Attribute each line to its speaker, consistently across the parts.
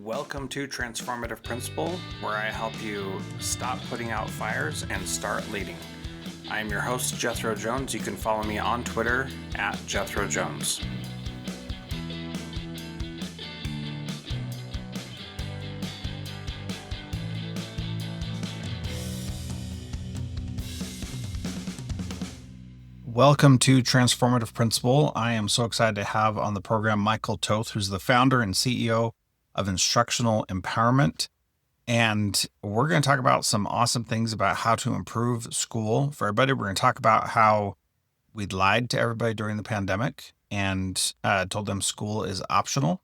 Speaker 1: Welcome to Transformative Principal, where I help you stop putting out fires and start leading. I'm your host, Jethro Jones. You can follow me on Twitter at Jethro Jones. Welcome to Transformative Principal. I am so excited to have on the program Michael Toth, who's the founder and CEO of Instructional Empowerment. And we're going to talk about some awesome things about how to improve school for everybody. We're going to talk about how we lied to everybody during the pandemic and told them school is optional.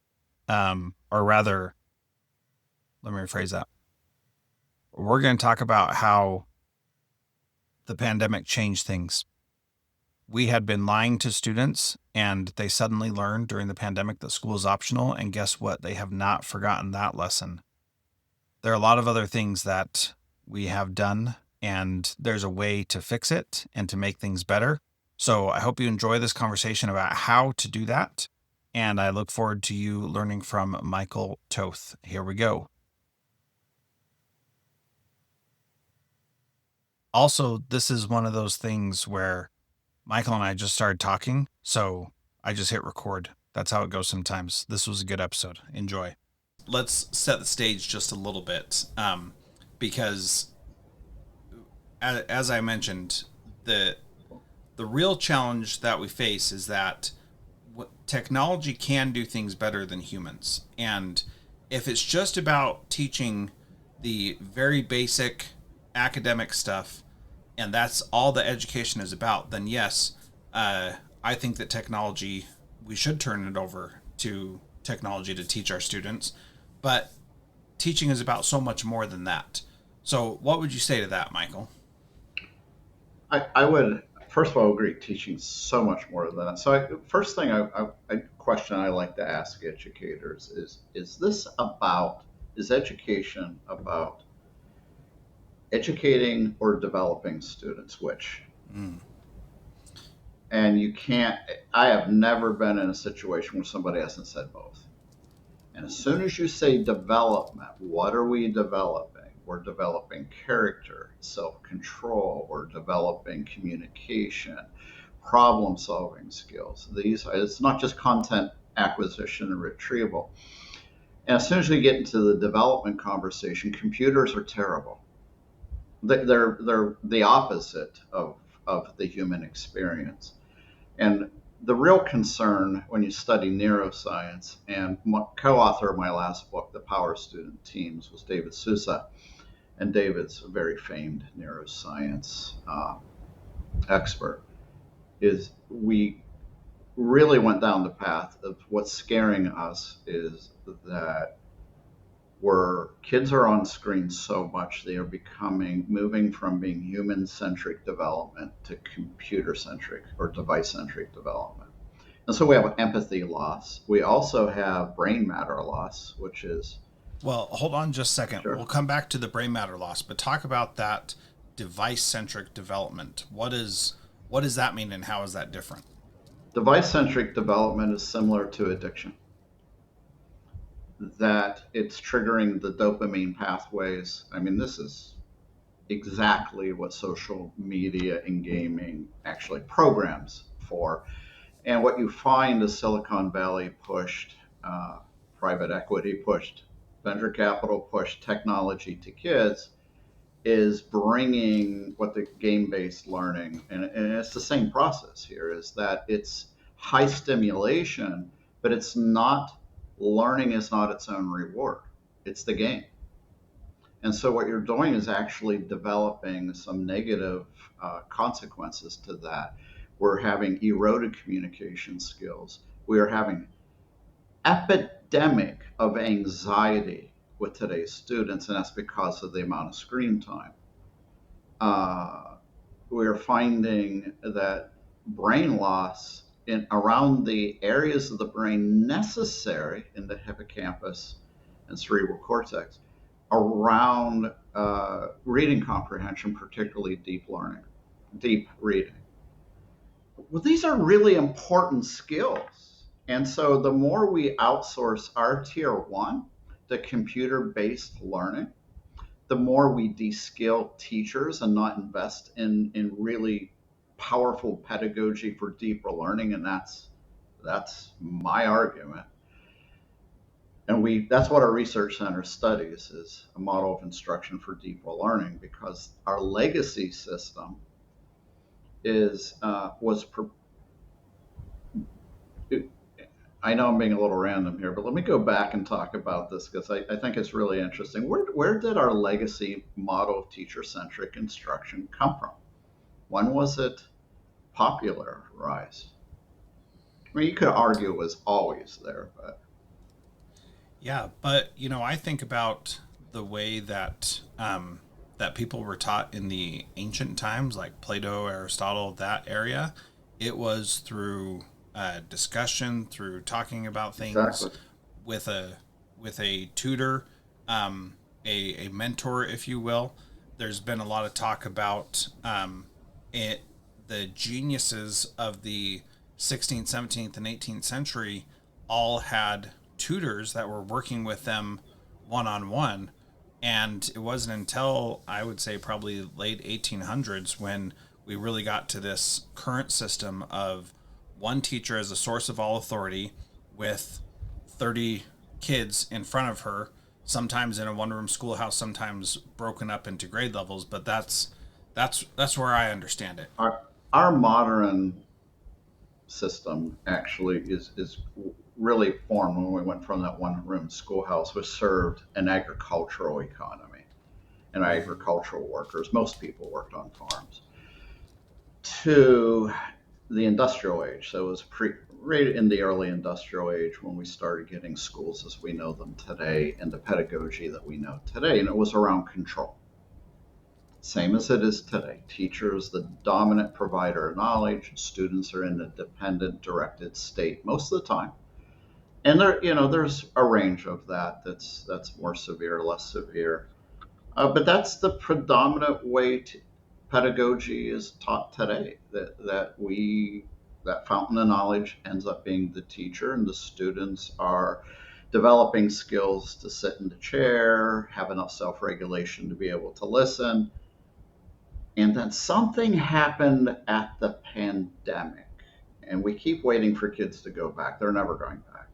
Speaker 1: Or rather, let me rephrase that. We're going to talk about how the pandemic changed things. We had been lying to students, and they suddenly learned during the pandemic that school is optional. And guess what? They have not forgotten that lesson. There are a lot of other things that we have done, and there's a way to fix it and to make things better. So I hope you enjoy this conversation about how to do that. And I look forward to you learning from Michael Toth. Here we go. Also, this is one of those things where Michael and I just started talking, so I just hit record. That's how it goes sometimes. This was a good episode. Enjoy. Let's set the stage just a little bit, because as I mentioned, the real challenge that we face is that technology can do things better than humans. And if it's just about teaching the very basic academic stuff, and that's all the education is about, then yes, I think that technology, we should turn it over to technology to teach our students. But teaching is about so much more than that. So what would you say to that, Michael?
Speaker 2: I would, first of all, agree. Teaching so much more than that. So, first thing, a question I like to ask educators is education about educating or developing students? Which?
Speaker 1: Mm.
Speaker 2: And you can't, I have never been in a situation where somebody hasn't said both. And as soon as you say development, what are we developing? We're developing character, self-control, we're developing communication, problem-solving skills. It's not just content acquisition and retrieval. And as soon as we get into the development conversation, computers are terrible. They're the opposite of the human experience. And the real concern when you study neuroscience, and co-author of my last book, The Power Student Teams, was David Sousa. And David's a very famed neuroscience expert, is we really went down the path of what's scaring us is that where kids are on screen so much, they are moving from being human-centric development to computer-centric or device-centric development. And so we have empathy loss. We also have brain matter loss, which is...
Speaker 1: Well, hold on just a second.
Speaker 2: Sure.
Speaker 1: We'll come back to the brain matter loss, but talk about that device-centric development. What does that mean, and how is that different?
Speaker 2: Device-centric development is similar to addiction. That it's triggering the dopamine pathways. I mean, this is exactly what social media and gaming actually programs for. And what you find is Silicon Valley pushed, private equity pushed, venture capital pushed technology to kids is bringing what the game-based learning, and it's the same process here, is that it's high stimulation, but it's not, learning is not its own reward. It's the game. And so what you're doing is actually developing some negative consequences to that. We're having eroded communication skills. We are having epidemic of anxiety with today's students, and that's because of the amount of screen time. We're finding that brain loss in around the areas of the brain necessary in the hippocampus and cerebral cortex around reading comprehension, particularly deep learning, deep reading. Well, these are really important skills. And so the more we outsource our tier one, the computer-based learning, the more we de-skill teachers and not invest in really powerful pedagogy for deeper learning. And that's my argument. And that's what our research center studies, is a model of instruction for deeper learning, because our legacy system is was I know I'm being a little random here, but let me go back and talk about this, because I think it's really interesting. Where did our legacy model of teacher-centric instruction come from? When was it popularized? I mean, you could argue it was always there, but
Speaker 1: Yeah, but I think about the way that that people were taught in the ancient times, like Plato, Aristotle, that area. It was through discussion, through talking about things
Speaker 2: exactly.
Speaker 1: with a tutor, a mentor, if you will. There's been a lot of talk about it, the geniuses of the 16th, 17th, and 18th century all had tutors that were working with them one on one. And it wasn't until I would say probably late 1800s when we really got to this current system of one teacher as a source of all authority with 30 kids in front of her, sometimes in a one room schoolhouse, sometimes broken up into grade levels. But that's where I understand it.
Speaker 2: Our our modern system actually is really formed when we went from that one room schoolhouse, which served an agricultural economy and
Speaker 1: Mm-hmm.
Speaker 2: agricultural workers. Most people worked on farms, to the industrial age. So it was right in the early industrial age when we started getting schools as we know them today and the pedagogy that we know today. And it was around control, same as it is today. Teacher is the dominant provider of knowledge. Students are in a dependent, directed state most of the time. And there's a range of that. That's more severe, less severe. But that's the predominant way pedagogy is taught today. That fountain of knowledge ends up being the teacher, and the students are developing skills to sit in the chair, have enough self-regulation to be able to listen. And then something happened at the pandemic, and we keep waiting for kids to go back. They're never going back.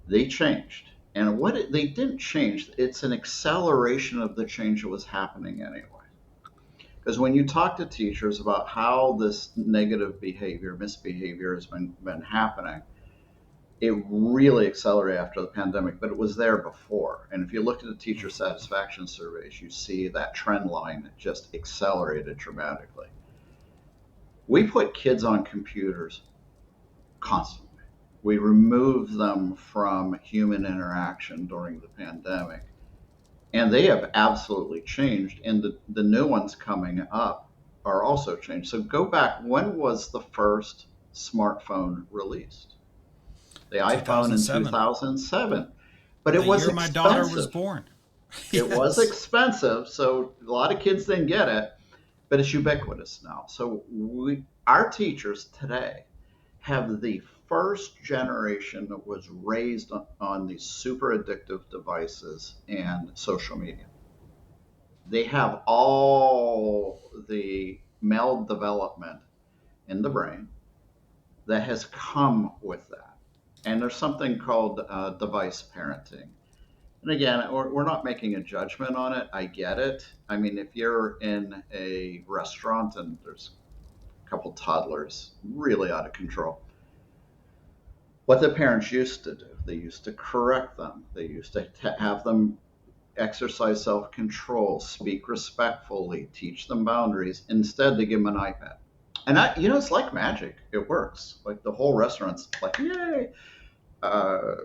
Speaker 2: They changed. And they didn't change, it's an acceleration of the change that was happening anyway. Because when you talk to teachers about how this negative behavior, misbehavior has been happening, it really accelerated after the pandemic, but it was there before. And if you look at the teacher satisfaction surveys, you see that trend line just accelerated dramatically. We put kids on computers constantly. We remove them from human interaction during the pandemic, and they have absolutely changed. And the new ones coming up are also changed. So go back, when was the first smartphone released? The iPhone in
Speaker 1: 2007,
Speaker 2: 2007. But it
Speaker 1: the
Speaker 2: was
Speaker 1: year my daughter was
Speaker 2: expensive.
Speaker 1: born.
Speaker 2: It was
Speaker 1: Yes.
Speaker 2: expensive, so a lot of kids didn't get it, but it's ubiquitous now. So our teachers today have the first generation that was raised on these super addictive devices and social media. They have all the maldevelopment in the brain that has come with that. And there's something called device parenting. And again, we're not making a judgment on it. I get it. I mean, if you're in a restaurant and there's a couple toddlers really out of control, what the parents used to do, they used to correct them. They used to have them exercise self control, speak respectfully, teach them boundaries. Instead, they give them an iPad. And it's like magic. It works. Like the whole restaurant's like, yay. Uh,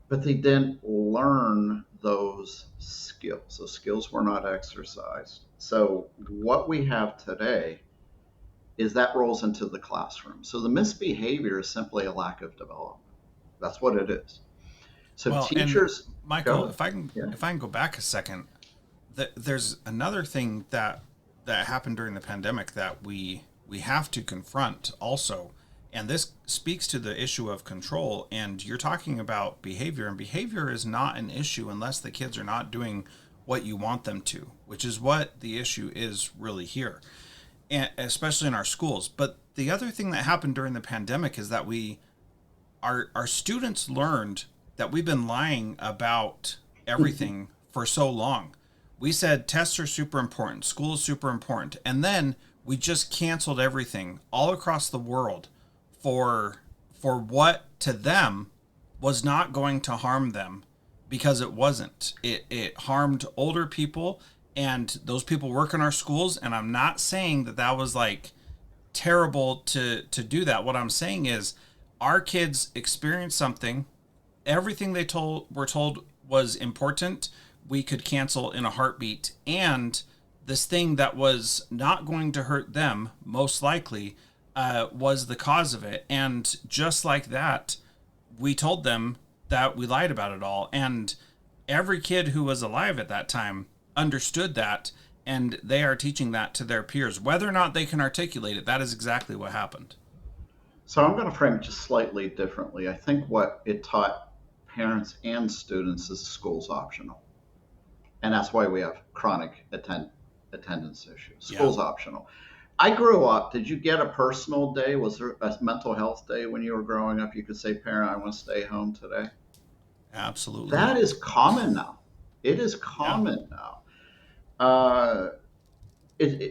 Speaker 2: but they didn't learn those skills. Those skills were not exercised. So what we have today is that rolls into the classroom. So the misbehavior is simply a lack of development. That's what it is. So
Speaker 1: Well, and
Speaker 2: teachers
Speaker 1: Michael,
Speaker 2: go,
Speaker 1: if
Speaker 2: yeah.
Speaker 1: I can go back a second, there's another thing that happened during the pandemic that we have to confront also, And this speaks to the issue of control. And you're talking about behavior, and behavior is not an issue unless the kids are not doing what you want them to, which is what the issue is really here, and especially in our schools. But the other thing that happened during the pandemic is that our students learned that we've been lying about everything for so long. We said tests are super important, school is super important, and then we just canceled everything all across the world for what to them was not going to harm them, because it wasn't. It harmed older people and those people work in our schools, and I'm not saying that that was like terrible to do that. What I'm saying is our kids experienced something. Everything they were told was important. We could cancel in a heartbeat, and this thing that was not going to hurt them, most likely, was the cause of it. And just like that, we told them that we lied about it all. And every kid who was alive at that time understood that, and they are teaching that to their peers. Whether or not they can articulate it, that is exactly what happened.
Speaker 2: So I'm going to frame it just slightly differently. I think what it taught parents and students is school's optional. And that's why we have chronic attendance issues.
Speaker 1: Yeah,
Speaker 2: School's optional. I grew up, did you get a personal day? Was there a mental health day when you were growing up? You could say, parent, I want to stay home today.
Speaker 1: absolutely.
Speaker 2: That is common now. It is
Speaker 1: Yeah.
Speaker 2: common now. Uh,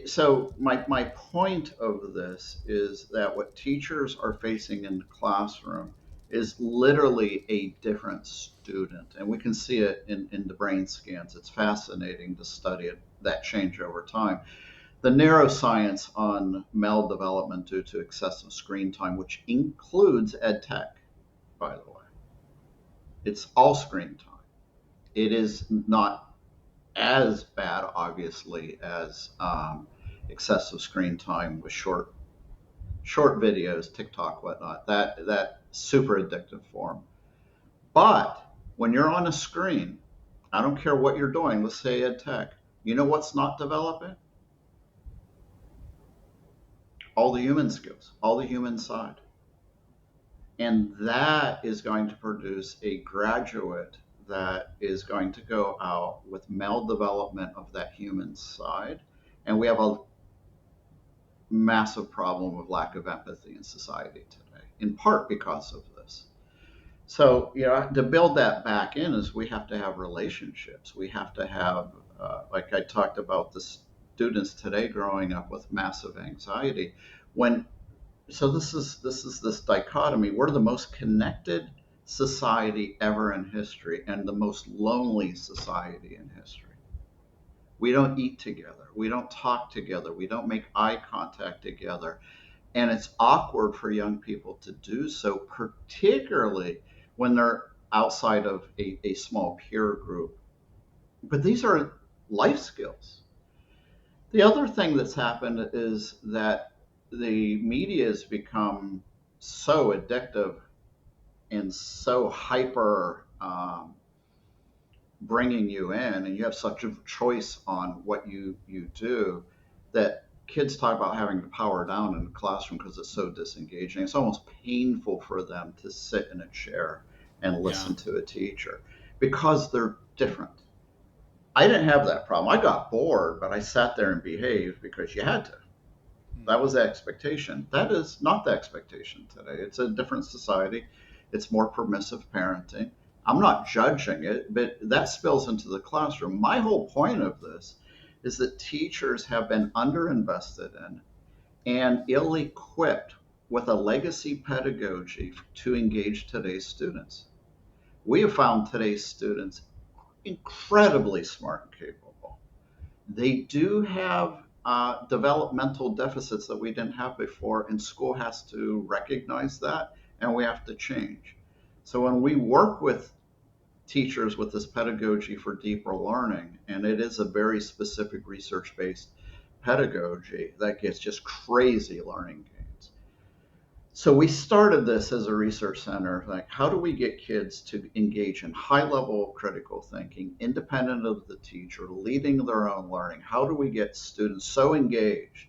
Speaker 2: so my point of this is that what teachers are facing in the classroom is literally a different student, and we can see it in the brain scans. It's fascinating to study it, that change over time. The neuroscience on maldevelopment due to excessive screen time, which includes ed tech, by the way, it's all screen time. It is not as bad, obviously, as excessive screen time with short videos, TikTok, whatnot. That super addictive form. But when you're on a screen, I don't care what you're doing. Let's say ed tech. You know what's not developing? All the human skills, all the human side. And that is going to produce a graduate that is going to go out with maldevelopment of that human side. And we have a massive problem of lack of empathy in society today, in part because of this. So, to build that back in is we have to have relationships. We have to have, like I talked about, the students today growing up with massive anxiety. When so this dichotomy. We're the most connected society ever in history, and the most lonely society in history. We don't eat together. We don't talk together. We don't make eye contact together. And it's awkward for young people to do so, particularly when they're outside of a small peer group. But these are life skills. The other thing that's happened is that the media has become so addictive and so hyper bringing you in, and you have such a choice on what you do, that kids talk about having to power down in the classroom because it's so disengaging. It's almost painful for them to sit in a chair and
Speaker 1: Yeah.
Speaker 2: listen to a teacher because they're different. I didn't have that problem. I got bored, but I sat there and behaved because you had to. That was the expectation. That is not the expectation today. It's a different society. It's more permissive parenting. I'm not judging it, but that spills into the classroom. My whole point of this is that teachers have been underinvested in and ill equipped with a legacy pedagogy to engage today's students. We have found today's students incredibly smart and capable. They do have developmental deficits that we didn't have before, and school has to recognize that, and we have to change. So when we work with teachers with this pedagogy for deeper learning, and it is a very specific research based pedagogy that gets just crazy learning gains. So we started this as a research center, like how do we get kids to engage in high level critical thinking, independent of the teacher, leading their own learning? How do we get students so engaged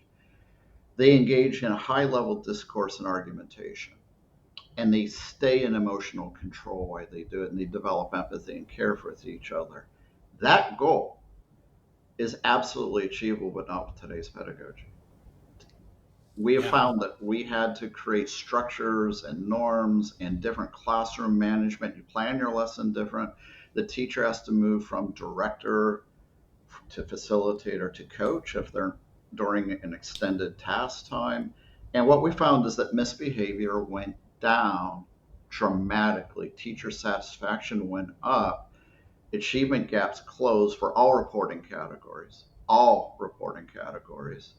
Speaker 2: They engage in a high level discourse and argumentation, and they stay in emotional control while they do it, and they develop empathy and care for each other. That goal is absolutely achievable, but not with today's pedagogy. We have
Speaker 1: Yeah.
Speaker 2: found that we had to create structures and norms and different classroom management. You plan your lesson different. The teacher has to move from director to facilitator to coach if they're during an extended task time. And what we found is that misbehavior went down dramatically. Teacher satisfaction went up. Achievement gaps closed for all reporting categories. All reporting categories.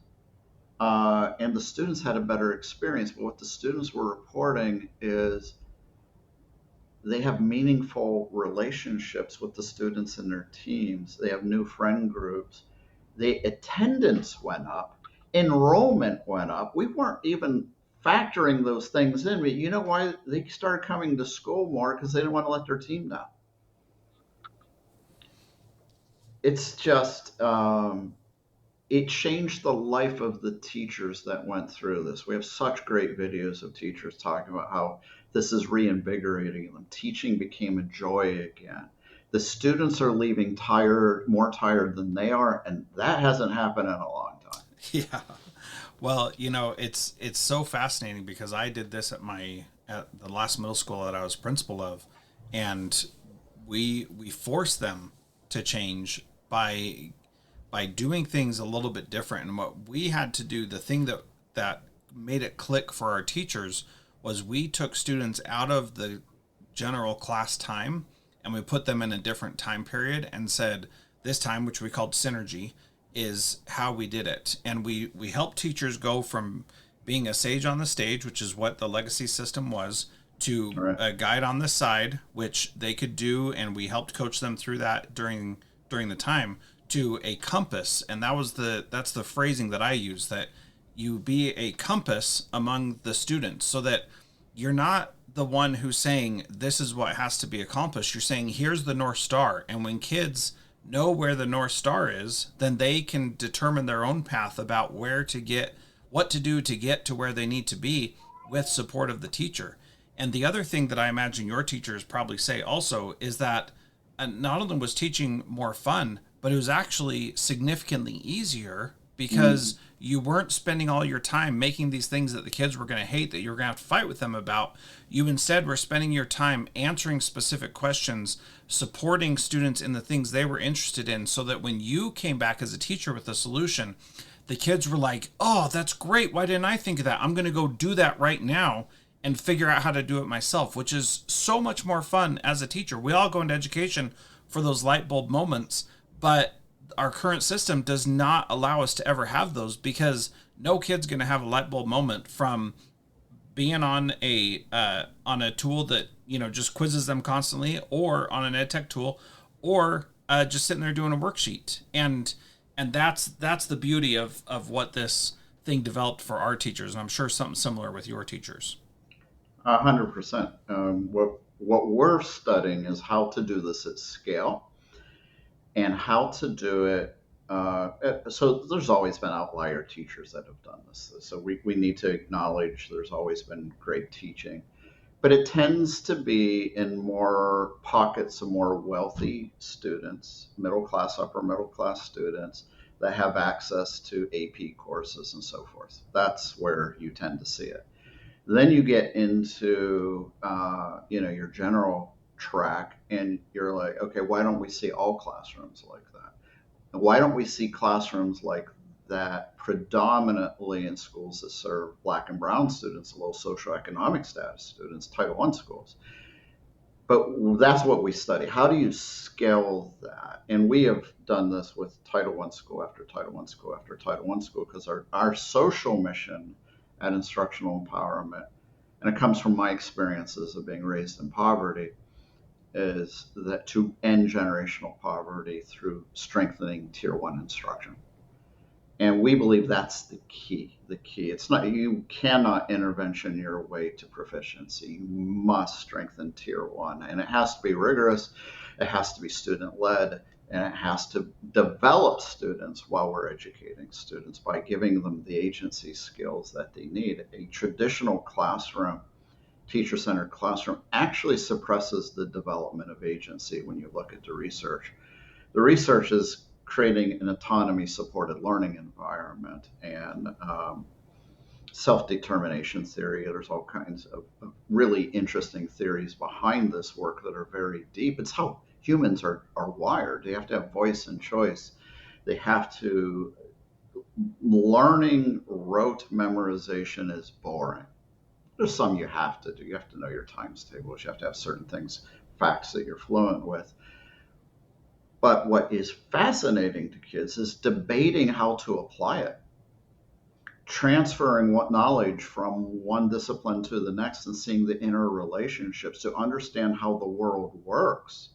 Speaker 2: And the students had a better experience. But what the students were reporting is they have meaningful relationships with the students in their teams. They have new friend groups. The attendance went up, enrollment went up. We weren't even factoring those things in. But you know why they started coming to school more? Because they didn't want to let their team down. It's just it changed the life of the teachers that went through this. We have such great videos of teachers talking about how this is reinvigorating them. Teaching became a joy again. The students are leaving tired, more tired than they are, and that hasn't happened in a long time.
Speaker 1: Yeah. Well, it's so fascinating because I did this at the last middle school that I was principal of, and we forced them to change by doing things a little bit different. And what we had to do, the thing that made it click for our teachers, was we took students out of the general class time and we put them in a different time period and said this time, which we called synergy, is how we did it. And we helped teachers go from being a sage on the stage, which is what the legacy system was, to
Speaker 2: All right.
Speaker 1: a guide on the side, which they could do, and we helped coach them through that during the time, to a compass. And that's the phrasing that I use, that you be a compass among the students, so that you're not the one who's saying this is what has to be accomplished. You're saying here's the North Star. And when kids know where the North Star is, then they can determine their own path about where to get, what to do to get to where they need to be, with support of the teacher. And the other thing that I imagine your teachers probably say also is that not only was teaching more fun, but it was actually significantly easier because you weren't spending all your time making these things that the kids were going to hate, that you were going to have to fight with them about. You instead were spending your time answering specific questions, supporting students in the things they were interested in, so that when you came back as a teacher with a solution, the kids were like, oh, that's great. Why didn't I think of that? I'm going to go do that right now and figure out how to do it myself, which is so much more fun as a teacher. We all go into education for those light bulb moments, but our current system does not allow us to ever have those, because no kid's going to have a light bulb moment from being on a tool that just quizzes them constantly, or on an ed tech tool, or just sitting there doing a worksheet. And that's the beauty of what this thing developed for our teachers, and I'm sure something similar with your teachers.
Speaker 2: 100%. What we're studying is how to do this at scale and how to do it. So there's always been outlier teachers that have done this. So we need to acknowledge there's always been great teaching, but it tends to be in more pockets of more wealthy students, middle class, upper middle class students that have access to AP courses and so forth. That's where you tend to see it. Then you get into your general track, and you're like, okay, why don't we see all classrooms like that? And why don't we see classrooms like that predominantly in schools that serve Black and Brown students, low socioeconomic status students, Title I schools? But that's what we study. How do you scale that? And we have done this with Title I school after Title I school after Title I school, because our social mission at instructional empowerment, and it comes from my experiences of being raised in poverty, is that to end generational poverty through strengthening tier one instruction. And we believe that's the key. The key. It's not, you cannot intervention your way to proficiency. You must strengthen tier one, and it has to be rigorous. It has to be student led. And it has to develop students while we're educating students by giving them the agency skills that they need. A traditional classroom, teacher-centered classroom, actually suppresses the development of agency when you look at the research. The research is creating an autonomy-supported learning environment and self-determination theory. There's all kinds of really interesting theories behind this work that are very deep. It's how humans are wired. They have to have voice and choice. They have to, learning rote memorization is boring. There's some you have to do. You have to know your times tables. You have to have certain things, facts that you're fluent with. But what is fascinating to kids is debating how to apply it, transferring what knowledge from one discipline to the next and seeing the interrelationships to understand how the world works.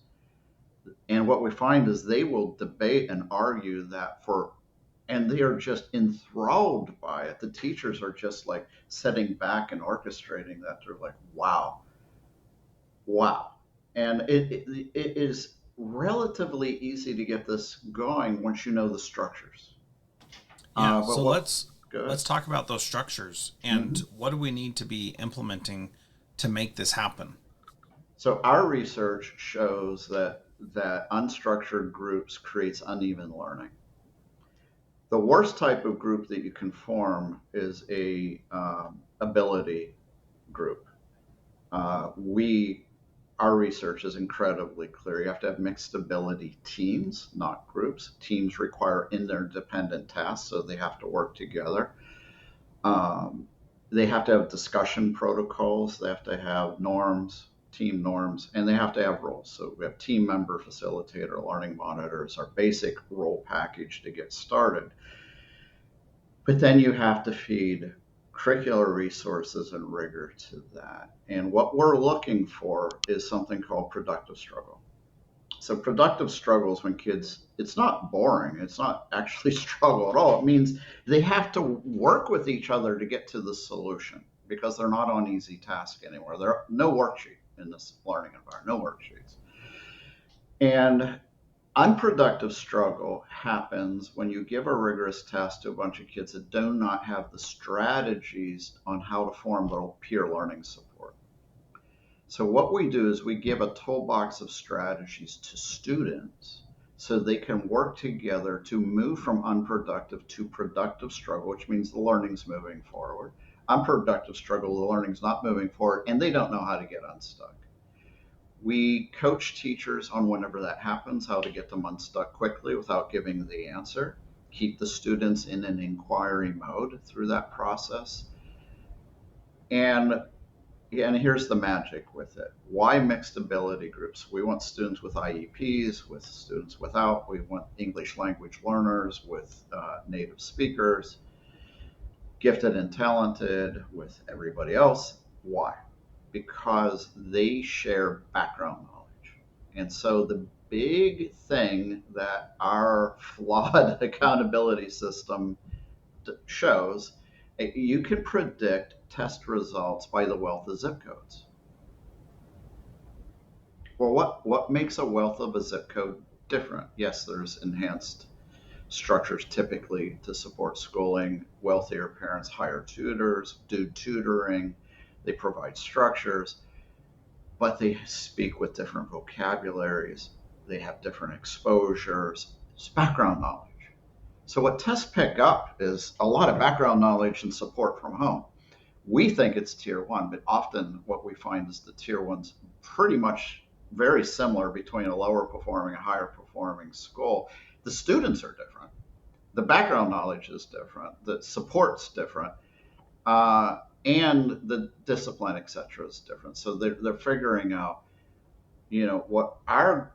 Speaker 2: And what we find is they will debate and argue that and they are just enthralled by it. The teachers are just like sitting back and orchestrating that. They're like, wow, wow. And it is relatively easy to get this going once you know the structures.
Speaker 1: Yeah.
Speaker 2: But
Speaker 1: So
Speaker 2: what,
Speaker 1: let's
Speaker 2: good.
Speaker 1: talk about those structures and
Speaker 2: Mm-hmm.
Speaker 1: what do we need to be implementing to make this happen?
Speaker 2: So our research shows that unstructured groups creates uneven learning. The worst type of group that you can form is a ability group. We Our research is incredibly clear. You have to have mixed ability teams, not groups. Teams require interdependent tasks, so they have to work together. Um, they have to have discussion protocols. They have to have norms, team norms, and they have to have roles. So we have team member, facilitator, learning monitors, our basic role package to get started. But then you have to feed curricular resources and rigor to that. And what we're looking for is something called productive struggle. So productive struggle is when kids, it's not boring. It's not actually struggle at all. It means they have to work with each other to get to the solution because they're not on easy task anymore. There are no worksheet in this learning environment, no worksheets. And unproductive struggle happens when you give a rigorous test to a bunch of kids that do not have the strategies on how to form their peer learning support. So what we do is we give a toolbox of strategies to students so they can work together to move from unproductive to productive struggle, which means the learning's moving forward. Unproductive struggle, the learning's not moving forward, and they don't know how to get unstuck. We coach teachers on whenever that happens, how to get them unstuck quickly without giving the answer, keep the students in an inquiry mode through that process. And and here's the magic with it. Why mixed ability groups? We want students with IEPs, with students without. We want English language learners with native speakers, gifted and talented with everybody else. Why? Because they share background knowledge. And so the big thing that our flawed accountability system shows, you can predict test results by the wealth of zip codes. Well, what makes a wealth of a zip code different? Yes, there's enhanced structures typically to support schooling. Wealthier parents hire tutors, do tutoring, they provide structures, but they speak with different vocabularies, they have different exposures, it's background knowledge. So, what tests pick up is a lot of background knowledge and support from home. We think it's tier one, but often what we find is the tier one's pretty much very similar between a lower performing and higher performing school. The students are different, the background knowledge is different, the support's different, and the discipline, etc., is different. So they're figuring out, what our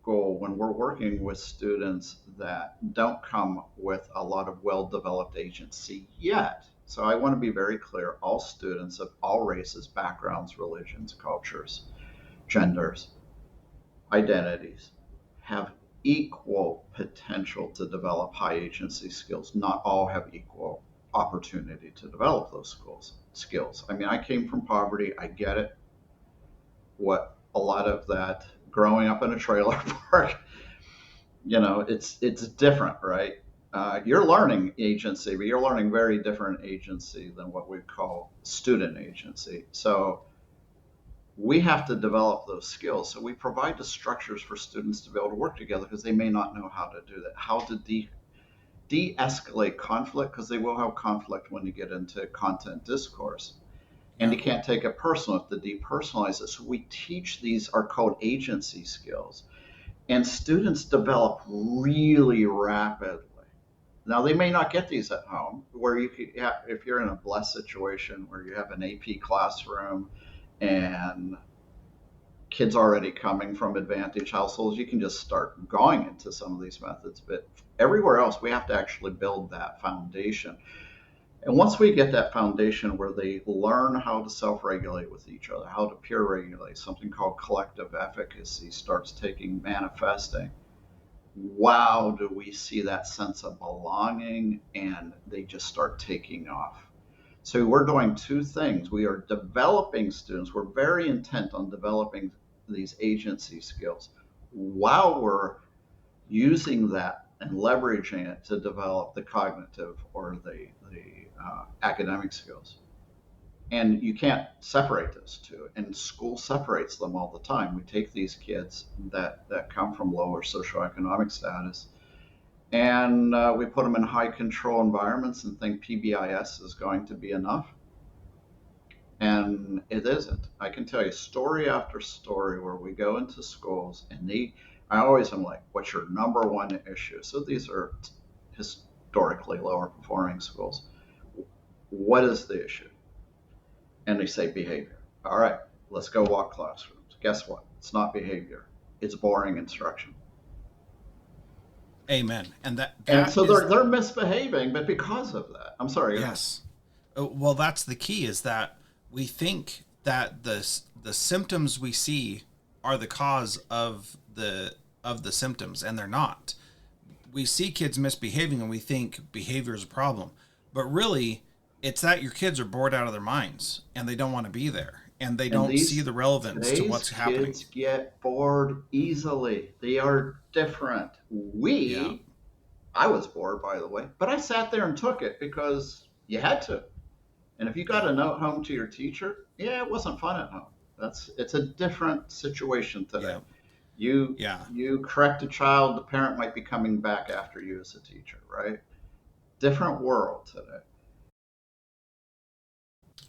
Speaker 2: goal when we're working with students that don't come with a lot of well-developed agency yet. So I want to be very clear, all students of all races, backgrounds, religions, cultures, genders, identities have equal potential to develop high agency skills. Not all have equal opportunity to develop those skills. I mean, I came from poverty. I get it. What a lot of that growing up in a trailer park, It's different, right? You're learning agency, but you're learning very different agency than what we call student agency. So we have to develop those skills. So we provide the structures for students to be able to work together because they may not know how to do that, how to de-escalate conflict, because they will have conflict when you get into content discourse. And
Speaker 1: Yeah.
Speaker 2: you can't take it personal if to depersonalize it. So we teach these are called agency skills, and students develop really rapidly. Now they may not get these at home, where you could have, if you're in a blessed situation where you have an AP classroom and kids already coming from advantaged households, you can just start going into some of these methods. But everywhere else, we have to actually build that foundation. And once we get that foundation where they learn how to self regulate with each other, how to peer regulate, something called collective efficacy starts manifesting. Wow, do we see that sense of belonging, and they just start taking off. So we're doing two things. We are developing students. We're very intent on developing these agency skills while we're using that and leveraging it to develop the cognitive or the academic skills. And you can't separate those two. And school separates them all the time. We take these kids that come from lower socioeconomic status, and we put them in high control environments and think PBIS is going to be enough. And it isn't. I can tell you story after story where we go into schools and I always am like, what's your number one issue? So these are historically lower performing schools. What is the issue? And they say behavior. All right, let's go walk classrooms. Guess what? It's not behavior. It's boring instruction.
Speaker 1: Amen. And
Speaker 2: And
Speaker 1: that
Speaker 2: so
Speaker 1: is,
Speaker 2: they're misbehaving, but because of that. I'm sorry, go ahead.
Speaker 1: yes. Well, that's the key, is that we think that the symptoms we see are the cause of the symptoms, and they're not. We see kids misbehaving and we think behavior is a problem. But really, it's that your kids are bored out of their minds and they don't want to be there and they
Speaker 2: And
Speaker 1: don't see the relevance to
Speaker 2: today's
Speaker 1: what's happening.
Speaker 2: kids get bored easily. They are different.
Speaker 1: Yeah.
Speaker 2: I was bored, by the way, but I sat there and took it because you had to. And if you got
Speaker 1: Yeah.
Speaker 2: a note home to your teacher, yeah, it wasn't fun at home. It's a different situation today.
Speaker 1: Yeah.
Speaker 2: You
Speaker 1: Yeah.
Speaker 2: you correct a child, the parent might be coming back after you as a teacher, right? Different world today.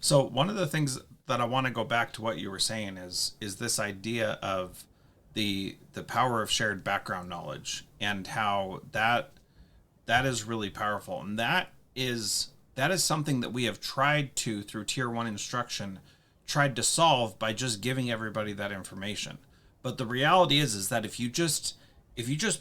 Speaker 1: So one of the things that I want to go back to what you were saying is this idea of the power of shared background knowledge, and how that is really powerful. And that is something that we have tried to, through tier 1 instruction, tried to solve by just giving everybody that information. But the reality is that if you just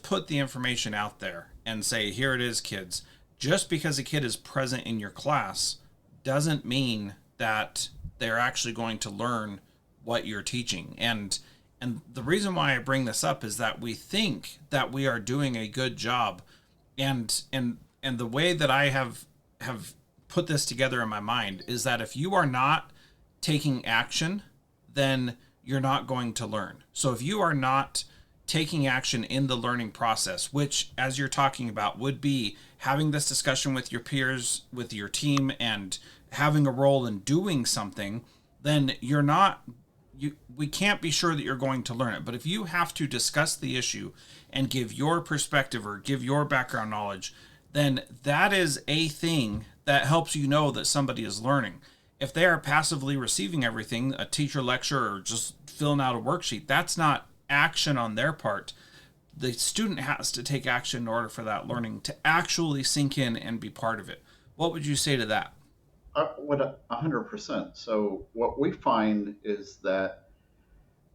Speaker 1: put the information out there and say, here it is, kids, just because a kid is present in your class doesn't mean that they're actually going to learn what you're teaching. And the reason why I bring this up is that we think that we are doing a good job, and the way that I have put this together in my mind is that if you are not taking action, then you're not going to learn. So if you are not taking action in the learning process, which, as you're talking about, would be having this discussion with your peers, with your team, and having a role in doing something, then you're not we can't be sure that you're going to learn it. But if you have to discuss the issue and give your perspective or give your background knowledge, then that is a thing that helps you know that somebody is learning. If they are passively receiving everything, a teacher lecture or just filling out a worksheet, that's not action on their part. The student has to take action in order for that learning to actually sink in and be part of it. What would you say to that?
Speaker 2: What 100%. So what we find is that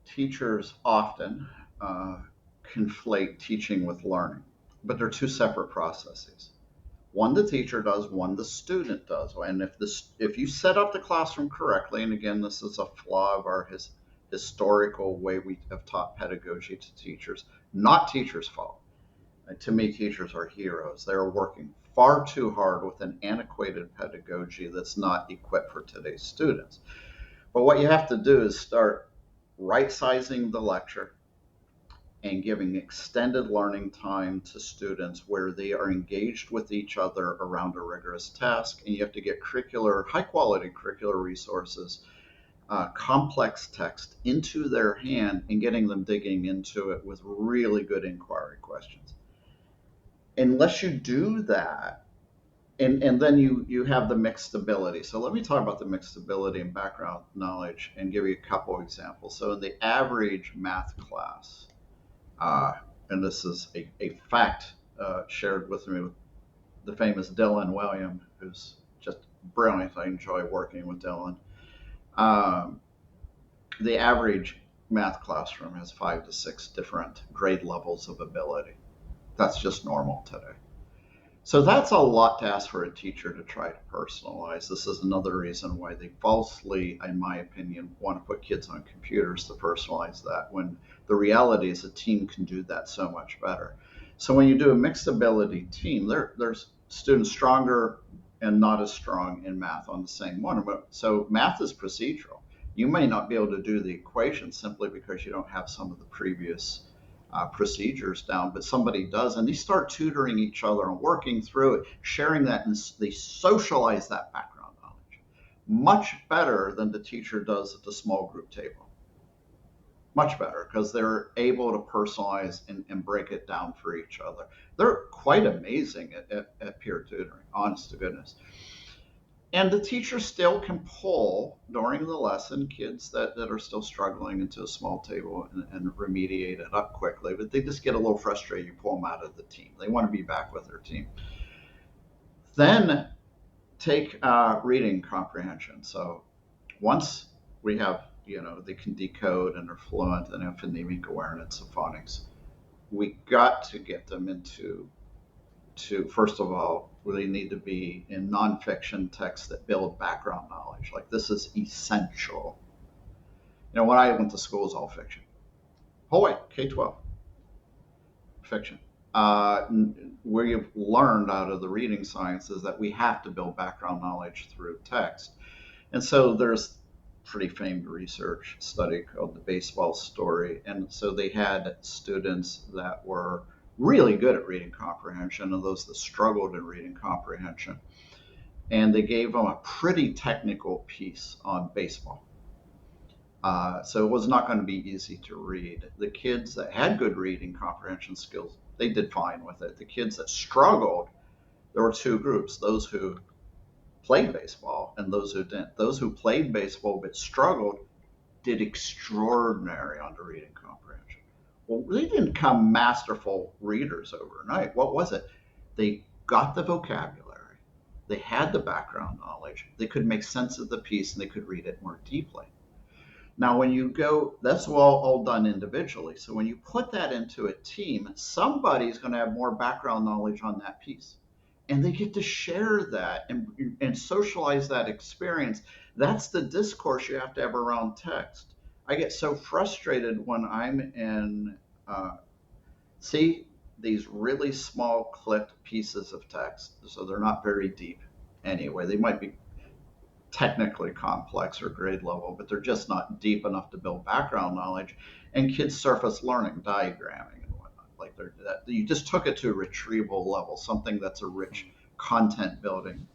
Speaker 2: teachers often uh, conflate teaching with learning, but they're two separate processes. One the teacher does, one the student does. And if you set up the classroom correctly, and again, this is a flaw of our historical way we have taught pedagogy to teachers, not teachers' fault. To me, teachers are heroes. They're working far too hard with an antiquated pedagogy that's not equipped for today's students. But what you have to do is start right sizing the lecture, and giving extended learning time to students where they are engaged with each other around a rigorous task. And you have to get high quality curricular resources, complex text into their hand and getting them digging into it with really good inquiry questions. Unless you do that, and then you have the mixed ability. So let me talk about the mixed ability and background knowledge and give you a couple examples. So in the average math class, uh, and this is a fact shared with me with the famous Dylan William, who's just brilliant. I enjoy working with Dylan. Um, the average math classroom has 5 to 6 different grade levels of ability. That's just normal today. So that's a lot to ask for a teacher to try to personalize. This is another reason why they falsely, in my opinion, want to put kids on computers to personalize that, when the reality is a team can do that so much better. So when you do a mixed ability team, there's students stronger and not as strong in math on the same one. So math is procedural. You may not be able to do the equation simply because you don't have some of the previous procedures down, but somebody does, and they start tutoring each other and working through it, sharing that, and they socialize that background knowledge much better than the teacher does at the small group table. Much better, because they're able to personalize and break it down for each other. They're quite amazing at peer tutoring, honest to goodness. And the teacher still can pull during the lesson kids that are still struggling into a small table and remediate it up quickly, but they just get a little frustrated. You pull them out of the team. They want to be back with their team. Then take reading comprehension. So once we have, they can decode and are fluent and have phonemic awareness of phonics, we got to get them into, first of all, really need to be in nonfiction texts that build background knowledge. Like, this is essential. When I went to school, it was all fiction. Whole way, K-12, fiction. Where you've learned out of the reading sciences that we have to build background knowledge through text. And so there's pretty famed research study called the baseball story. And so they had students that were really good at reading comprehension and those that struggled in reading comprehension. And they gave them a pretty technical piece on baseball. So it was not going to be easy to read. The kids that had good reading comprehension skills, they did fine with it. The kids that struggled, there were 2 groups, those who played baseball and those who didn't. Those who played baseball but struggled did extraordinary on the reading comprehension. Well, they didn't become masterful readers overnight. What was it? They got the vocabulary, they had the background knowledge, they could make sense of the piece, and they could read it more deeply. Now, when you go, that's all done individually. So when you put that into a team, somebody's going to have more background knowledge on that piece. And they get to share that and socialize that experience. That's the discourse you have to have around text. I get so frustrated when I'm in, see these really small clipped pieces of text. So they're not very deep anyway. They might be technically complex or grade level, but they're just not deep enough to build background knowledge. And kids surface learning, diagramming and whatnot. Like you just took it to a retrieval level, something that's a rich content building.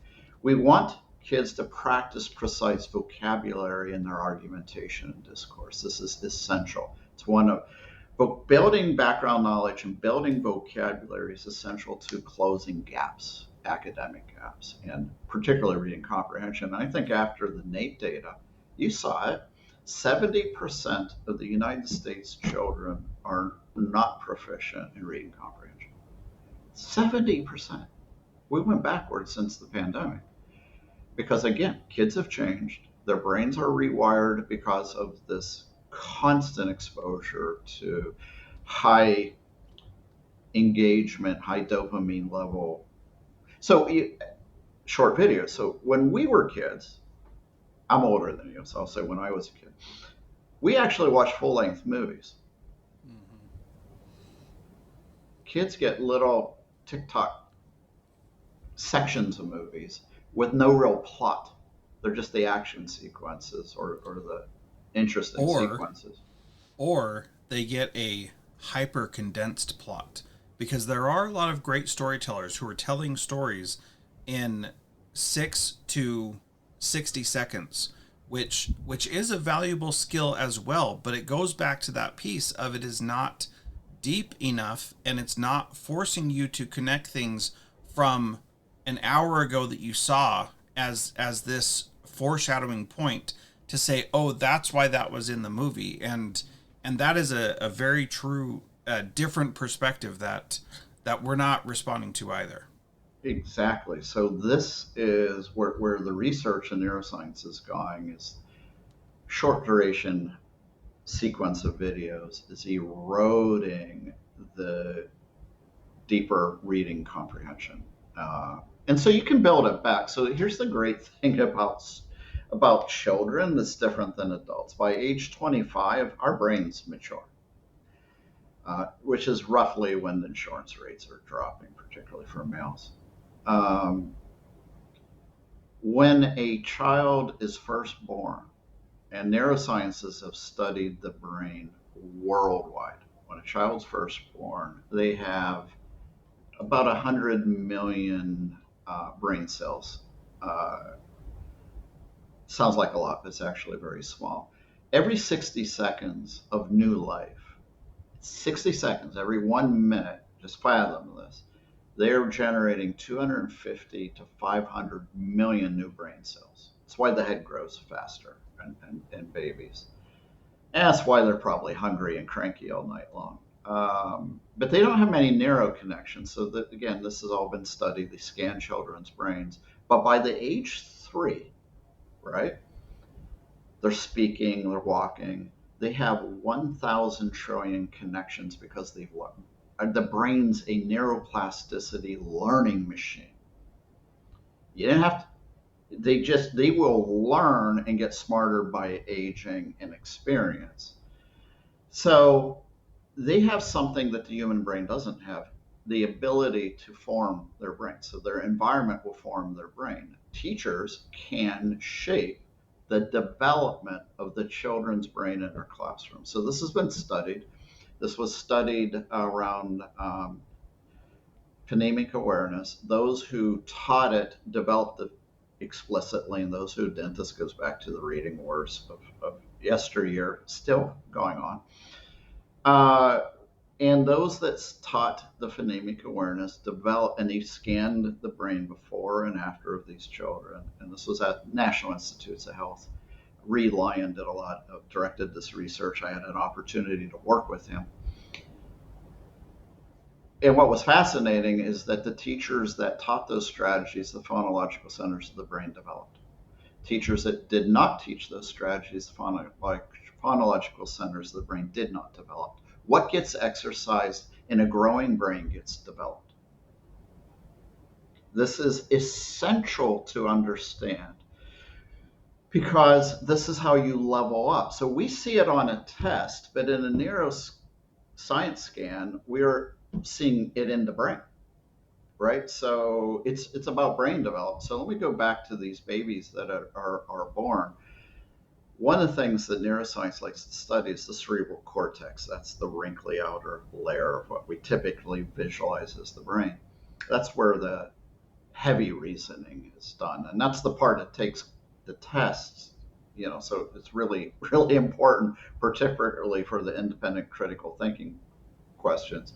Speaker 2: We want kids to practice precise vocabulary in their argumentation and discourse. This is essential. It's one of, but building background knowledge and building vocabulary is essential to closing gaps, academic gaps, and particularly reading comprehension. And I think after the NAEP data, you saw it, 70% of the United States children are not proficient in reading comprehension. 70%. We went backwards since the pandemic. Because again, kids have changed. Their brains are rewired because of this constant exposure to high engagement, high dopamine level. So short videos. So when we were kids, I'm older than you, so I'll say when I was a kid, we actually watched full-length movies. Mm-hmm. Kids get little TikTok sections of movies with no real plot. They're just the action sequences or the interesting sequences.
Speaker 1: Or they get a hyper condensed plot, because there are a lot of great storytellers who are telling stories in 6 to 60 seconds, which is a valuable skill as well, but it goes back to that piece of it is not deep enough, and it's not forcing you to connect things from an hour ago that you saw as this foreshadowing point to say, oh, that's why that was in the movie. And that is a very true different perspective that we're not responding to either.
Speaker 2: Exactly. So this is where the research in neuroscience is going, is short duration sequence of videos is eroding the deeper reading comprehension. And so you can build it back. So here's the great thing about children that's different than adults. By age 25, our brains mature, which is roughly when the insurance rates are dropping, particularly for males. Um, when a child is first born, and neurosciences have studied the brain worldwide. When a child's first born, they have about 100 million brain cells. Uh, Sounds like a lot, but it's actually very small. Every 60 seconds of new life, 60 seconds, every 1 minute, just fathom this, they're generating 250 to 500 million new brain cells. That's why the head grows faster in babies. And that's why they're probably hungry and cranky all night long. But they don't have many narrow connections. So that, again, this has all been studied. They scan children's brains. But by the age 3, right, they're speaking, they're walking. They have 1,000 trillion connections because they've learned. The brain's a neuroplasticity learning machine. You didn't have to, they will learn and get smarter by aging and experience. So they have something that the human brain doesn't have, the ability to form their brain. So their environment will form their brain. Teachers can shape the development of the children's brain in their classroom. So this has been studied. This was studied around phonemic awareness. Those who taught it developed it explicitly, and those who didn't. This goes back to the reading wars of yesteryear, still going on. And those that taught the phonemic awareness developed, and they scanned the brain before and after of these children. And this was at National Institutes of Health. Reed Lyon did a lot of directed this research. I had an opportunity to work with him. And what was fascinating is that the teachers that taught those strategies, the phonological centers of the brain developed. Teachers that did not teach those strategies, the phonological centers of the brain did not develop. What gets exercised in a growing brain gets developed. This is essential to understand because this is how you level up. So we see it on a test, but in a neuroscience scan, we're seeing it in the brain, right? So it's about brain development. So let me go back to these babies that are born. One of the things that neuroscience likes to study is the cerebral cortex. That's the wrinkly outer layer of what we typically visualize as the brain. That's where the heavy reasoning is done. And that's the part that takes the tests, so it's really, really important, particularly for the independent critical thinking questions.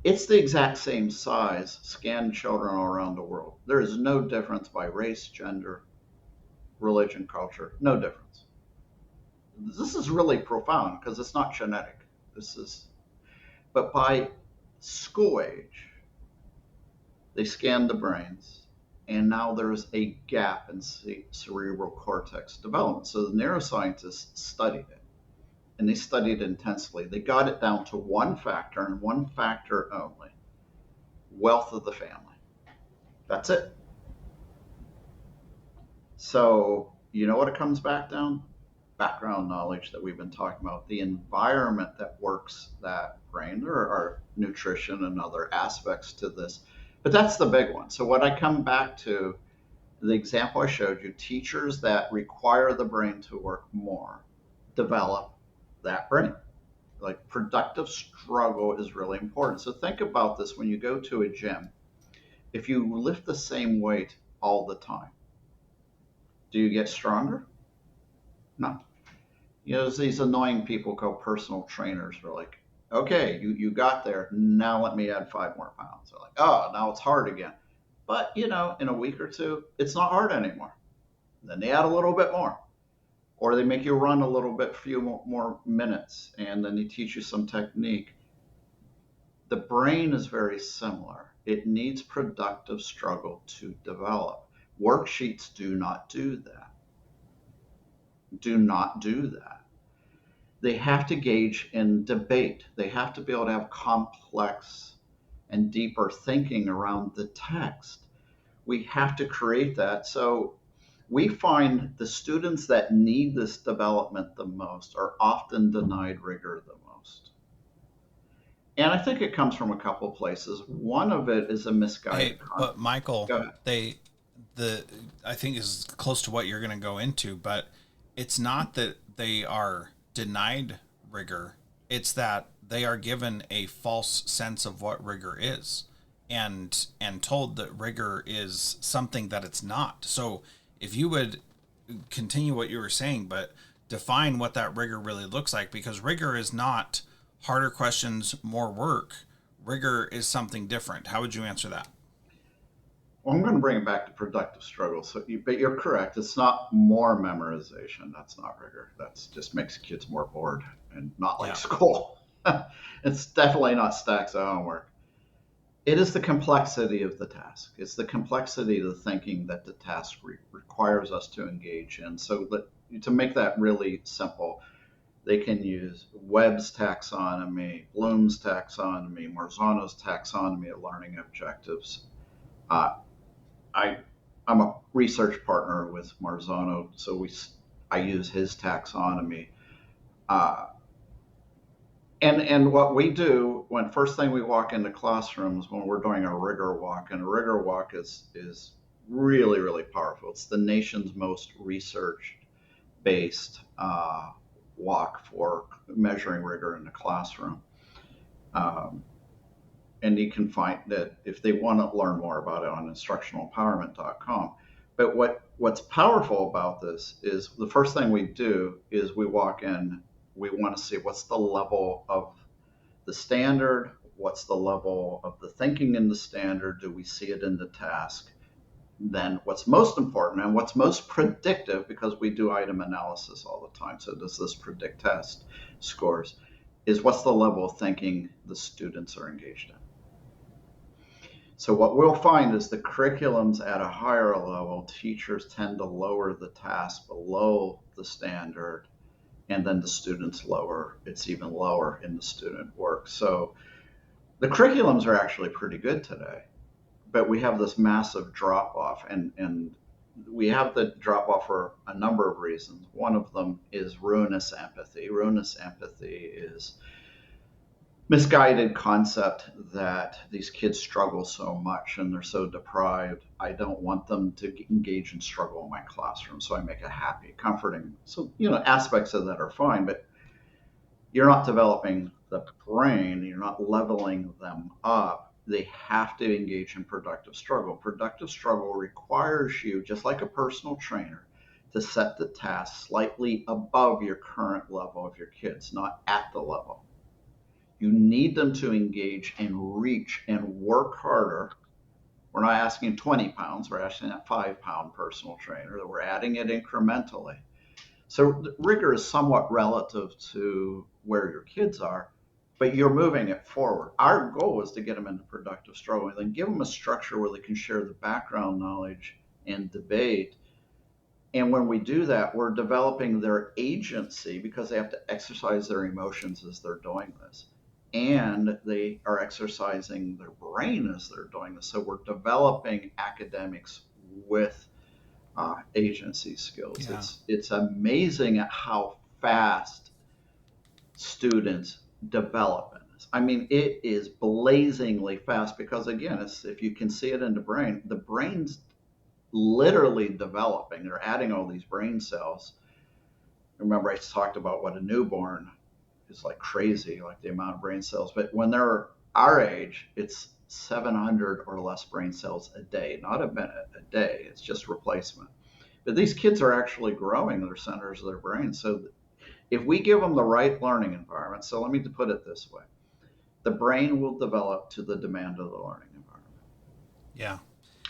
Speaker 2: It's the exact same size, scanned children all around the world. There is no difference by race, gender, religion, culture, no difference. This is really profound because it's not genetic. But by school age, they scanned the brains, and now there's a gap in cerebral cortex development. So the neuroscientists studied it, and they studied it intensely. They got it down to one factor and one factor only: wealth of the family. That's it. So, you know what it comes back down? Background knowledge that we've been talking about, the environment that works that brain. There are nutrition and other aspects to this, but that's the big one. So, what I come back to, the example I showed you, teachers that require the brain to work more develop that brain. Like productive struggle is really important. So think about this when you go to a gym. If you lift the same weight all the time, do you get stronger? No. You know, there's these annoying people called personal trainers. They're like, okay, you got there. Now let me add 5 more pounds. They're like, oh, now it's hard again. But, you know, in a week or two, it's not hard anymore. Then they add a little bit more. Or they make you run a little bit, few more minutes, and then they teach you some technique. The brain is very similar. It needs productive struggle to develop. Worksheets do not do that. Do not do that. They have to gauge in debate. They have to be able to have complex and deeper thinking around the text. We have to create that. So we find the students that need this development the most are often denied rigor the most. And I think it comes from a couple of places. One of it is a
Speaker 1: Hey,
Speaker 2: misguided
Speaker 1: but
Speaker 2: concept.
Speaker 1: Michael,
Speaker 2: Go ahead.
Speaker 1: the I think is close to what you're going to go into, but it's not that they are denied rigor. It's that they are given a false sense of what rigor is, and told that rigor is something that it's not. So if you would continue what you were saying, but define what that rigor really looks like, because rigor is not harder questions, more work. Rigor is something different. How would you answer that?
Speaker 2: Well, I'm going to bring it back to productive struggle. But you're correct. It's not more memorization. That's not rigor. That just makes kids more bored and not like
Speaker 1: Yeah.
Speaker 2: school. It's definitely not stacks of homework. It is the complexity of the task. It's the complexity of the thinking that the task requires us to engage in. So to make that really simple, they can use Webb's taxonomy, Bloom's taxonomy, Marzano's taxonomy of learning objectives. Uh, I I'm a research partner with Marzano, so I use his taxonomy. Uh, and what we do when first thing we walk into classrooms when we're doing a rigor walk, and a rigor walk is really powerful. It's the nation's most research based walk for measuring rigor in the classroom. Um, and you can find that if they want to learn more about it on instructionalempowerment.com. But what's powerful about this is the first thing we do is we walk in, we want to see what's the level of the standard, what's the level of the thinking in the standard, do we see it in the task? Then what's most important and what's most predictive, because we do item analysis all the time, so does this predict test scores, is what's the level of thinking the students are engaged in. So what we'll find is the curriculums at a higher level, teachers tend to lower the task below the standard, and then the students lower, it's even lower in the student work. So the curriculums are actually pretty good today, but we have this massive drop off, and we have the drop off for a number of reasons. One of them is ruinous empathy. Ruinous empathy is misguided concept that these kids struggle so much and they're so deprived. I don't want them to engage in struggle in my classroom, so I make it happy, comforting. So, you know, aspects of that are fine, but you're not developing the brain, you're not leveling them up. They have to engage in productive struggle. Productive struggle requires you, just like a personal trainer, to set the task slightly above your current level of your kids, not at the level. You need them to engage and reach and work harder. We're not asking 20 pounds, we're asking that 5 pound personal trainer, that we're adding it incrementally. So rigor is somewhat relative to where your kids are, but you're moving it forward. Our goal is to get them into productive struggle and then give them a structure where they can share the background knowledge and debate. And when we do that, we're developing their agency because they have to exercise their emotions as they're doing this. And they are exercising their brain as they're doing this. So we're developing academics with agency skills.
Speaker 1: Yeah.
Speaker 2: It's amazing at how fast students develop in this. I mean, it is blazingly fast because again, if you can see it in the brain's literally developing. They're adding all these brain cells. Remember, I talked about what a newborn is like crazy, like the amount of brain cells. But when they're our age, it's 700 or less brain cells a day, not a minute, a day. It's just replacement. But these kids are actually growing their centers of their brain. So if we give them the right learning environment, so let me put it this way, the brain will develop to the demand of the learning environment.
Speaker 1: Yeah.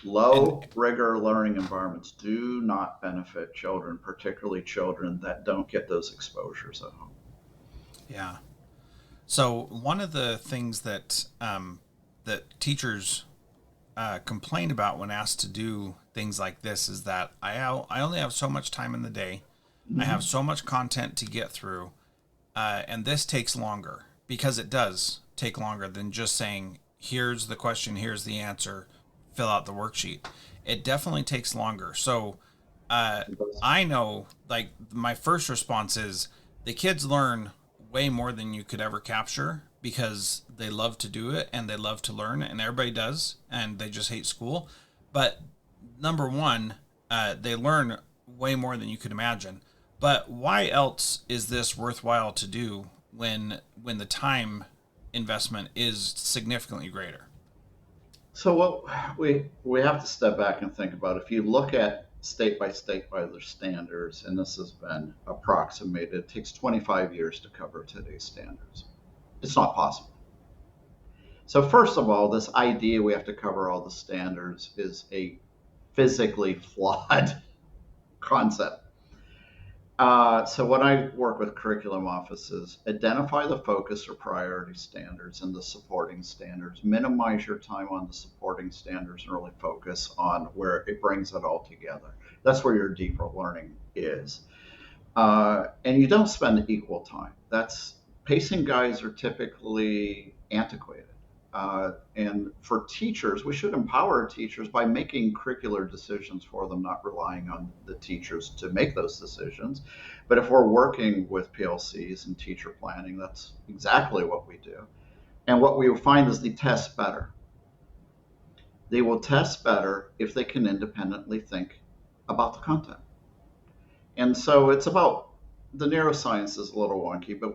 Speaker 1: And
Speaker 2: Low rigor learning environments do not benefit children, particularly children that don't get those exposures at home.
Speaker 1: yeah. So one of the things that that teachers complain about when asked to do things like this is that I only have so much time in the day. I have
Speaker 2: Mm-hmm.
Speaker 1: so much content to get through, and this takes longer because it does take longer than just saying, here's the question, here's the answer, fill out the worksheet. It definitely takes longer. So uh, I know, like, my first response is the kids learn way more than you could ever capture because they love to do it and they love to learn, and everybody does, and they just hate school. But number one, they learn way more than you could imagine. But why else is this worthwhile to do when the time investment is significantly greater?
Speaker 2: So what we have to step back and think about, if you look at state by their standards, and this has been approximated, it takes 25 years to cover today's standards. It's not possible. So first of all, this idea we have to cover all the standards is a physically flawed concept. So when I work with curriculum offices, identify the focus or priority standards and the supporting standards. Minimize your time on the supporting standards and really focus on where it brings it all together. That's where your deeper learning is. And you don't spend equal time. That's pacing guides are typically antiquated. And for teachers, we should empower teachers by making curricular decisions for them, not relying on the teachers to make those decisions. But if we're working with PLCs and teacher planning, that's exactly what we do. And what we will find is they test better. They will test better if they can independently think about the content. And so it's about the neuroscience is a little wonky, but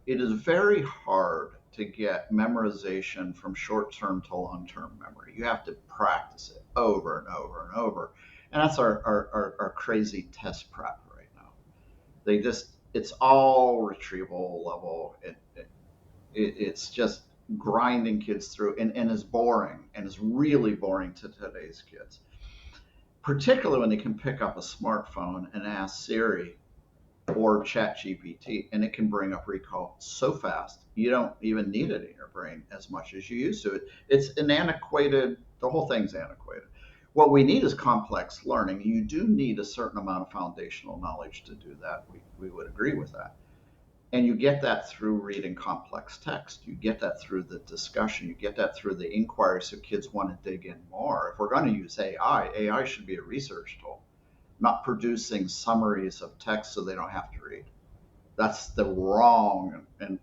Speaker 2: it is very hard to get memorization from short term to long term memory. You have to practice it over and over and over. And that's our crazy test prep right now. It's all retrieval level. It's just grinding kids through and is boring and is really boring to today's kids, particularly when they can pick up a smartphone and ask Siri or chat GPT, and it can bring up recall so fast you don't even need it in your brain as much as you used to. It's an antiquated, the whole thing's antiquated. What we need is complex learning. You do need a certain amount of foundational knowledge to do that. We would agree with that. And you get that through reading complex text. You get that through the discussion. You get that through the inquiry, so kids want to dig in more. If we're going to use AI should be a research tool, not producing summaries of text so they don't have to read. That's the wrong and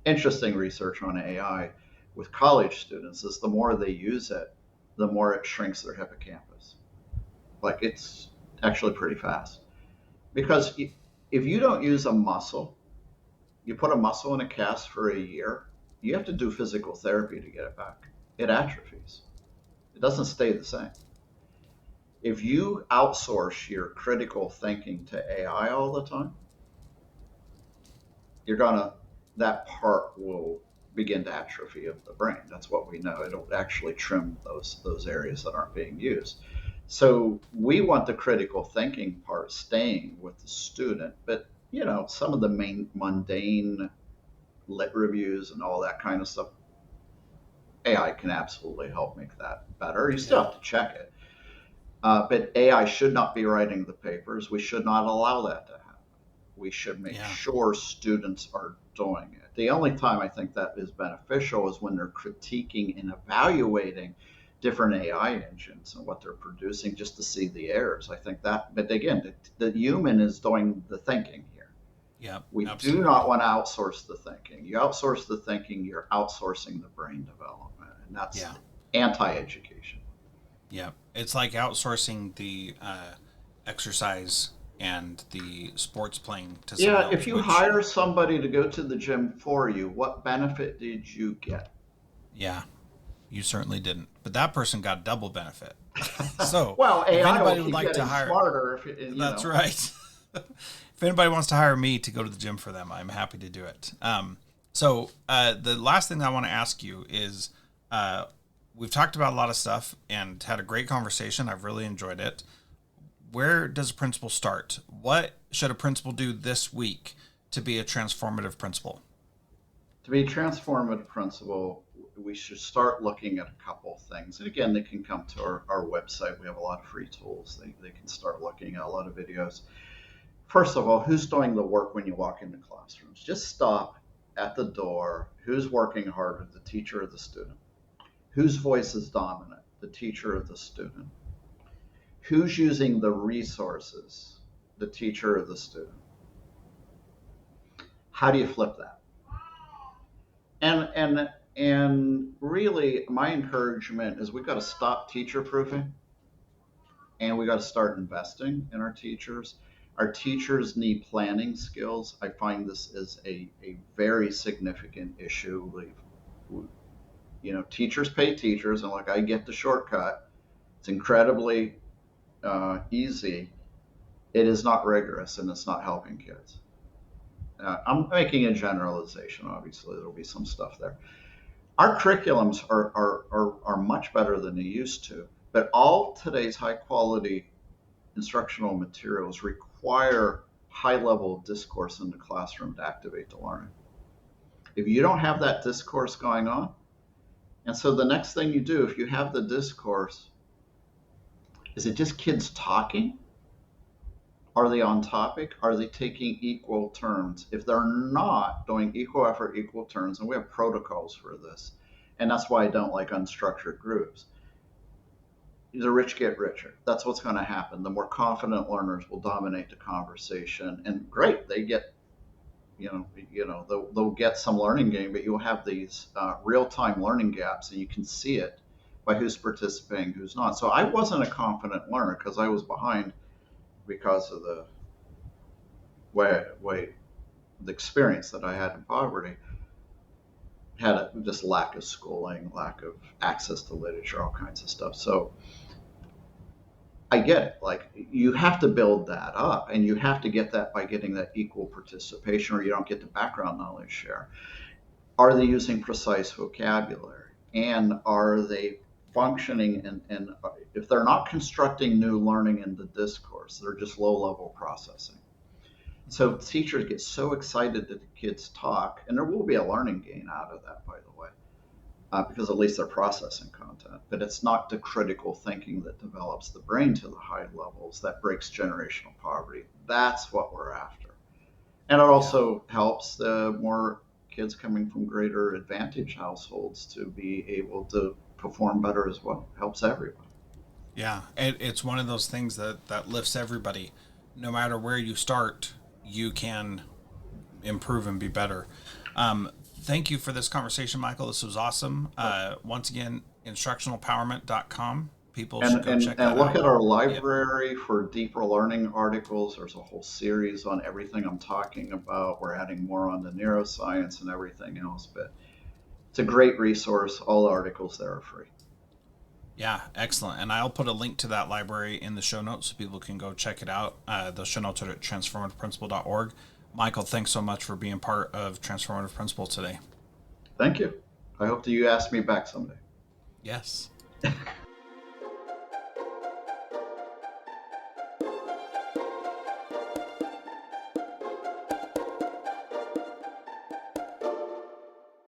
Speaker 2: interesting research on AI with college students is the more they use it, the more it shrinks their hippocampus. Like it's actually pretty fast. Because if you don't use a muscle, you put a muscle in a cast for a year, you have to do physical therapy to get it back. It atrophies. It doesn't stay the same. If you outsource your critical thinking to AI all the time, you're gonna that part will begin to atrophy of the brain. That's what we know. It'll actually trim those areas that aren't being used. So we want the critical thinking part staying with the student, but some of the main mundane lit reviews and all that kind of stuff, AI can absolutely help make that better. You still
Speaker 1: Yeah.
Speaker 2: have to check it. But AI should not be writing the papers. We should not allow that to happen. We should make
Speaker 1: Yeah.
Speaker 2: sure students are doing it. The only time I think that is beneficial is when they're critiquing and evaluating different AI engines and what they're producing just to see the errors. I think that, but again, the human is doing the thinking here.
Speaker 1: Yeah.
Speaker 2: We do not
Speaker 1: Absolutely.
Speaker 2: want to outsource the thinking. You outsource the thinking, you're outsourcing the brain development, and that's
Speaker 1: Yeah.
Speaker 2: anti-education.
Speaker 1: Yeah. It's like outsourcing the exercise and the sports playing to someone
Speaker 2: Yeah, if
Speaker 1: else,
Speaker 2: you
Speaker 1: which,
Speaker 2: hire somebody to go to the gym for you, what benefit did you get?
Speaker 1: yeah, you certainly didn't. But that person got double benefit. So
Speaker 2: Well,
Speaker 1: if
Speaker 2: AI will
Speaker 1: anybody would
Speaker 2: keep
Speaker 1: like to
Speaker 2: getting
Speaker 1: hire,
Speaker 2: smarter if
Speaker 1: that's right. If anybody wants to hire me to go to the gym for them, I'm happy to do it. The last thing I want to ask you is, uh, we've talked about a lot of stuff and had a great conversation. I've really enjoyed it. Where does a principal start? What should a principal do this week to be a transformative principal?
Speaker 2: To be a transformative principal, we should start looking at a couple things. And again, they can come to our website. We have a lot of free tools. They can start looking at a lot of videos. First of all, who's doing the work when you walk into classrooms? Just stop at the door. Who's working harder, the teacher or the student? Whose voice is dominant, the teacher or the student? Who's using the resources, the teacher or the student? How do you flip that? And really, my encouragement is we've got to stop teacher proofing, and we got to start investing in our teachers. Our teachers need planning skills. I find this is a very significant issue. Teachers pay teachers, and like I get the shortcut. It's incredibly easy. It is not rigorous, and it's not helping kids. I'm making a generalization. Obviously, there'll be some stuff there. Our curriculums are much better than they used to, but all today's high quality instructional materials require high level discourse in the classroom to activate the learning. If you don't have that discourse going on, and so the next thing you do, if you have the discourse, is it just kids talking? Are they on topic? Are they taking equal turns? If they're not doing equal effort, equal turns, and we have protocols for this, and that's why I don't like unstructured groups. The rich get richer. That's what's going to happen. The more confident learners will dominate the conversation, and great, they get, they'll get some learning gain, but you'll have these real-time learning gaps, and you can see it by who's participating, who's not. So I wasn't a confident learner because I was behind because of the way the experience that I had in poverty. Had just lack of schooling, lack of access to literature, all kinds of stuff. So I get it. Like you have to build that up, and you have to get that by getting that equal participation, or you don't get the background knowledge share. Are they using precise vocabulary, and are they functioning? And if they're not constructing new learning in the discourse, they're just low level processing. So teachers get so excited that the kids talk, and there will be a learning gain out of that, by the way, because at least they're processing content. But it's not the critical thinking that develops the brain to the high levels that breaks generational poverty. That's what we're after. And it
Speaker 1: Yeah.
Speaker 2: also helps the more kids coming from greater advantage households to be able to perform better as well. Helps everyone.
Speaker 1: Yeah. It's one of those things that lifts everybody. No matter where you start, you can improve and be better. Thank you for this conversation, Michael. This was awesome. Once again, instructionalpowerment.com. People should
Speaker 2: And,
Speaker 1: go
Speaker 2: and,
Speaker 1: check
Speaker 2: and
Speaker 1: that
Speaker 2: look
Speaker 1: out.
Speaker 2: at our
Speaker 1: Yeah.
Speaker 2: library for deeper learning articles. There's a whole series on everything I'm talking about. We're adding more on the neuroscience and everything else, but it's a great resource. All the articles there are free.
Speaker 1: Yeah, excellent. And I'll put a link to that library in the show notes so people can go check it out. The show notes are at transformativeprinciple.org. Michael, thanks so much for being part of Transformative Principle today.
Speaker 2: Thank you. I hope that you ask me back someday.
Speaker 1: Yes.